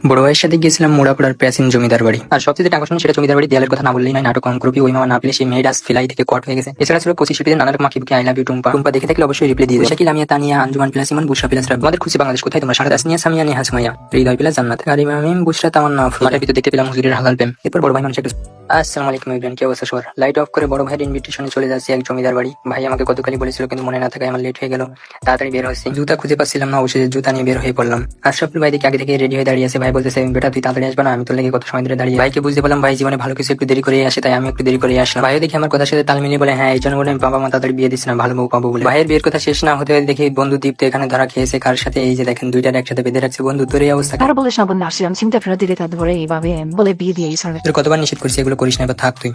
বড় ভাইয়ের সাথে গিয়েছিলাম মুড়াপাড়ার প্রাচীন জমিদার বাড়ি। আর সবচেয়ে যেটা আকর্ষণ সেটা জমিদার বাড়ি দেয়ালের কথা না বললেই নয়। নাটক অঙ্করূপী ওই মামা না পেলে সেই মেয়েটা ফিলাই থেকে কট হয়ে গেছে। এছাড়া ছিল 25 শিল্পীদের নানা রকম আঁকিবুকি I love you Tumpa. Tumpa দেখে থাকলে অবশ্যই রিপ্লাই দিয়ে দেবে। Shakil Amiya Tania Anjuman plus Imon Bushra plus Rab. আমাদের খুশি বাংলাদেশ কোথায় তোমরা? সারা তাসনিয়া সামিয়া নেহা সুমাইয়া হৃদয় প্লাস জান্নাত কারিম আমিম বুশরা তামান্না মাঠের ভিতর দেখতে পেলাম হুজুরের হালাল প্রেম। এরপর বড় ভাই মানুষ একটা আসসালামু আলাইকুম এভরিওয়ান, কি অবস্থা সবার? লাইট অফ করে বড় ভাইয়ের ইনভিটেশনে চলে যাচ্ছি এক জমিদার বাড়ি। ভাই আমাকে গতকালই বলেছিল কিন্তু মনে না থাকায় আমার লেট হয়ে গেল। তাড়াতাড়ি বের হচ্ছি, জুতা খুঁজে পাচ্ছিলাম না, অবশেষে জুতা নিয়ে বের হয়ে পড়লাম। আশরাফুল ভাই দেখে আগে থেকে রেডি হয়ে দাঁড়িয়ে আছে। ভাই বলতেছে বেটা তুই তাড়াতাড়ি আসবে না? আমি তো লেগে কত সময় ধরে দাঁড়িয়ে। ভাইকে বুঝতে পারলাম ভাই জীবনে ভালো কিছু একটু দেরি করে আসে, তাই আমি একটু দেরি করে আসলাম। ভাইও দেখি আমার কথার সাথে তাল মিলিয়ে বলে হ্যাঁ এই জন্য বলে আমি বাবা মা তাড়াতাড়ি বিয়ে দিচ্ছি না, ভালো বউ পাবো বলে। ভাইয়ের বিয়ের কথা শেষ না হতে দেখি বন্ধু দীপ্ত এখানে ধরা খেয়েছে কার সাথে, এই যে দেখেন দুইটার একসাথে বেঁধে রাখছে বন্ধু। তোর এই অবস্থা তারা বলে সাবন আসলাম চিন্তা ফেরা দিলে তাদের ধরে এইভাবে বলে বিয়ে দিয়ে সার্ভে তোর কতবার নিষেধ করছি এগুলো করিস না, এবার থাক তুই।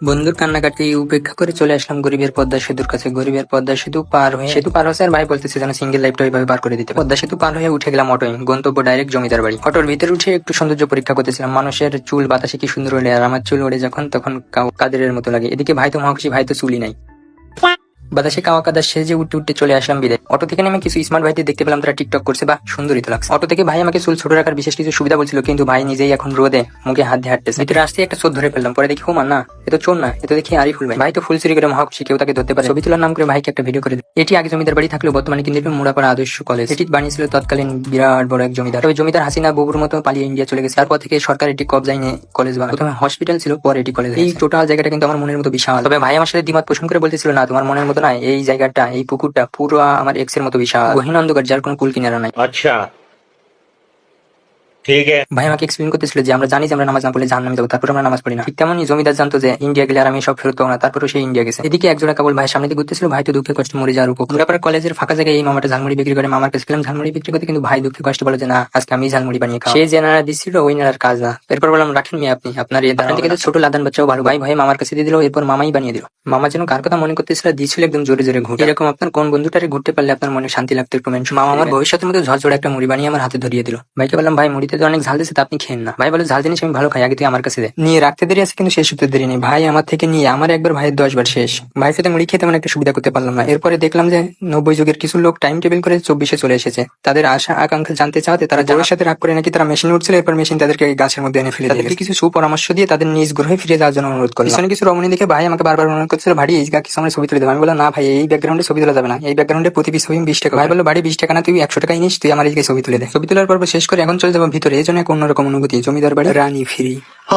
বন্ধুর কান্নাকাটি উপেক্ষা করে চলে আসলাম গরিবের পদ্মা সেতুর কাছে। গরিবের পদ্মা সেতু পার হয়ে সেতু পার হচ্ছে আর ভাই বলতেছে যেন সিঙ্গেল লাইফটা ওইভাবে পার করে দিতে। পদ্মা সেতু পার হয়ে উঠে গেলাম অটোয়, গন্তব্য ডাইরেক্ট জমিদার বাড়ি। অটোর ভিতরে উঠে একটু সৌন্দর্য পরীক্ষা করতেছিলাম। মানুষের চুল বাতাসে কি সুন্দর হলে, আর আমার চুল ওড়ে যখন তখন কাদেরের মতো লাগে। এদিকে ভাই তো মহাখুশি, ভাই তো চুলই নাই। বাতাসে কাওয়া কাদা সেজে উঠতে উঠতে চলে আসলাম বিদায়। অটো থেকে নেমে কিছু স্মার্ট ভাইদের দেখতে পেলাম, তারা টিকটক করছে, বা সুন্দরই তো লাগছে। অটো থেকে ভাই আমাকে চুল ছোট রাখার বিশেষ কিছু সুবিধা বলছিল, কিন্তু ভাই নিজেই এখন রোদে মুখে হাত দিয়ে হাঁটতেছে। ভিতরে আসতে একটা চোর ধরে ফেললাম, পরে দেখি হুমান না, এ তো চোর না, এ তো দেখি আরিফুল ভাই। ভাই তো ফুল চুরি করে মহাখুশি, কেউ তাকে ধরতে পারে। ছবি তোলার নাম করে ভাইকে একটা ভিডিও করে দিল। এটি আগে জমিদার বাড়ি থাকলেও বর্তমানে কিন্তু মুড়াপাড়া আদর্শ কলেজ। এটি বানিয়েছিল তৎকালীন বিরাট বড় এক জমিদার। তবে জমিদার হাসিনা বাবুর মতো পালিয়ে ইন্ডিয়া চলে গেছে। তারপর থেকে সরকার এটি কবজায় নিয়ে কলেজ বানায়। প্রথমে হসপিটাল ছিল, পরে এটি কলেজ। এই টোটাল জায়গাটা কিন্তু আমার মনের মতো বিশাল। তবে ভাই আমার সাথে দ্বিমত পোষণ করে বলতেছিল না তোমার মনের মতো না, এই জায়গাটা এই পুকুরটা পুরো আমার এক্স এর মতো বিশাল, গহীন অন্ধকার, যার কোনো কুল কিনারা নাই। अच्छा ठीक है। ভাই আমাকে এক্সপ্লেন করতেছিল যে আমরা জানি যে আমরা নামাজ না পড়লে জাহান্নামে যাবো, তারপর আমরা নামাজ পড়ি না। ঠিক তেমনই জমিদার জানতো যে ইন্ডিয়া গেলে আর আমি সব ফেরত পাবো না, তারপরে সেই ইন্ডিয়া গেছে। এদিকে একজোড়া কাবল ভাই সামনে দিয়ে ঘুরতেছিল, ভাই তো দুঃখে কষ্ট মরে যাওয়ার উপর। মুড়াপাড়া কলেজের ফাঁকা জায়গায় এই মামাটা ঝালমুড়ি বিক্রি করে। মামার কাছে গেলাম ঝালমুড়ি বিক্রি করতে, কিন্তু ভাই দুঃখে কষ্ট বলে যে না আজকে আমি ঝালমুড়ি বানিয়ে খাওয়া। সে যে নারা দিচ্ছিল ওই নারার কাজ না। এরপর বললাম রাখেন মিয়া আপনি, আপনার এই দাঁড়ান থেকে ছোট লাদান বাচ্চাও ভালো। ভাই ভাই মামার কাছে দিয়ে দিল, এরপর মামাই বানিয়ে দিল। মামা যেন কার কথা মনে করতেছিল, দিয়েছিল একদম জোরে জোরে ঘুরে। এরকম আপনার কোন বন্ধুটারে ঘুরতে পারলে আপনার মনে শান্তি লাগতো একটু মেনশন। মামা আমার ভবিষ্যতের মধ্যে ঝরঝরে একটা মুড়ি বানিয়ে আমার হাতে ধরিয়ে দিল। ভাইকে বললাম ভাই মুড়িতে তো অনেক ঝাল দিচ্ছে, তা আপনি খেন না। ভাই বলে ঝাল জিনিস আমি ভালো খাই, আগে তুই আমার কাছে দে। নিয়ে রাখতে দেরি আছে কিন্তু শেষ হতে দেরি নেই। ভাই আমার থেকে নিয়ে আমার একবার ভাইয়ের 10 বার শেষ। ভাই সাথে মুড়ি খেতে তেমন একটা সুবিধা করতে পারলাম না। এরপরে দেখলাম যে 90 যুগের কিছু লোক টাইম টেবিল করে 24-এ চলে এসেছে। তাদের আশা আকাঙ্ক্ষা জানতে চাওয়াতে তারা বউয়ের সাথে রাগ করে নাকি তারা মেশিন উঠছিল, এরপর মেশিন তাদেরকে গাছের মধ্যে এনে ফেলে দিয়েছে। কিছু সুপরামর্শ দিয়ে তাদের নিজ গ্রহে ফিরে যাওয়ার জন্য অনুরোধ করলাম। পিছনে কিছু রমণী দেখে ভাই আমাকে বারবার অনুরোধ করছিল ভাড়ি এই কিছু আমরা ছবি তুলে দেবো। আমি বললাম না ভাই এই ব্যাকগ্রাউন্ডে ছবি তোলা যাবে না, এই ব্যাকগ্রাউন্ডে প্রতি পিস ছবি 20 টাকা। ভাই বললো বাড়ি 20 টাকা না, তুই 100 টাকাই নিস, তুই আমার এই ছবি তুলে দে। ছবি তোলার পর শেষ করে এখন চলে যাবো ভিতরে। এই জন্য এক অন্যরকম অনুভূতি, জমিদার বাড়ি রানী ফ্রি।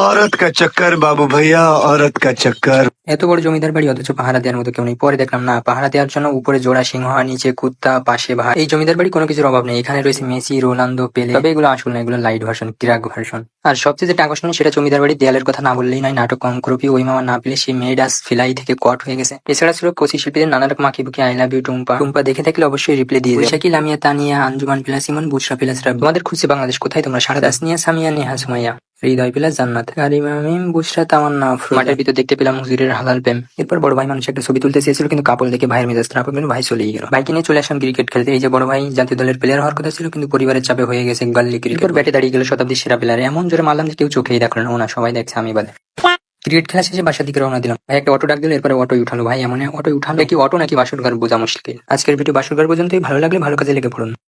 औरत का चक्कर बाबू भैया, औरत का चक्कर। এত বড় জমিদার বাড়ি অথচ পাহারা দেওয়ার মতো কেউ নেই। পরে দেখলাম না, পাহারা দেওয়ার জন্য উপরে জোড়া সিংহ, নিচে কুত্তা, পাশে ভাই। এই জমিদার বাড়ি কোনো কিছুর অভাব নেই। এখানে রয়েছে মেসি, রোনালদো, পেলে। তবে এগুলো আসল না, এগুলো লাইট ভার্সন, ক্রাক ভার্সন। আর সবচেয়ে যেটা আকর্ষণীয় সেটা জমিদার বাড়ির দেয়ালের কথা না বললেই নয়। নাটক অঙ্করূপী ওই মামা না পেলে সেই মেয়েডাস ফিলাই থেকে কট হয়ে গেছে। এছাড়া ছিল 25 শিল্পীদের নানা রকম আঁকিবুকি I love you Tumpa. Tumpa দেখে থাকলে অবশ্যই রিপ্লাই দিয়ে দেবে। Shakil Amiya Tania Anjuman plus Imon Bushra plus Rab. তোমাদের খুশি বাংলাদেশ কোথায় তোমরা? সারা তাসনিয়া সামিয়া নেহা সুমাইয়া হৃদয় প্লাস জান্নাত কারিম আমিম বুশরা তামান্না মাঠের ভিতর দেখতে পেলাম হুজুরের হালাল প্রেম। এরপর বড় ভাই মানুষ একটা ছবি তুলতে চেয়েছিল, কিন্তু কাপড় দেখে ভাইয়ের মেজাজ খারাপ হয়ে গেল, ভাই চলেই গেল। ভাইকে নিয়ে চলে আসলাম ক্রিকেট খেলতে। এই যে বড় ভাই জাতীয় দলের প্লেয়ার হওয়ার কথা ছিল, কিন্তু পরিবারের চাপে হয়ে গেছে গাল্লি ক্রিকেট। ব্যাটে দাঁড়িয়ে গেল শতাব্দীর সেরা প্লেয়ার। এমন জোরে মারলাম যে কেউ চোখেই দেখলো না, ওনা সবাই দেখছে আমি বাদে। ক্রিকেট খেলা শেষে বাসার দিকে রওনা দিলাম। ভাই একটা অটো ডাক দিল, এরপরে অটোই উঠালো। ভাই এমন অটোই উঠালো কি অটো নাকি বাসুর ঘর বোঝা মুশকিল। আজকের ভিডিও বাসুর ঘর পর্যন্তই। ভালো লাগলে ভালো কাজে লেগে পড়ুন।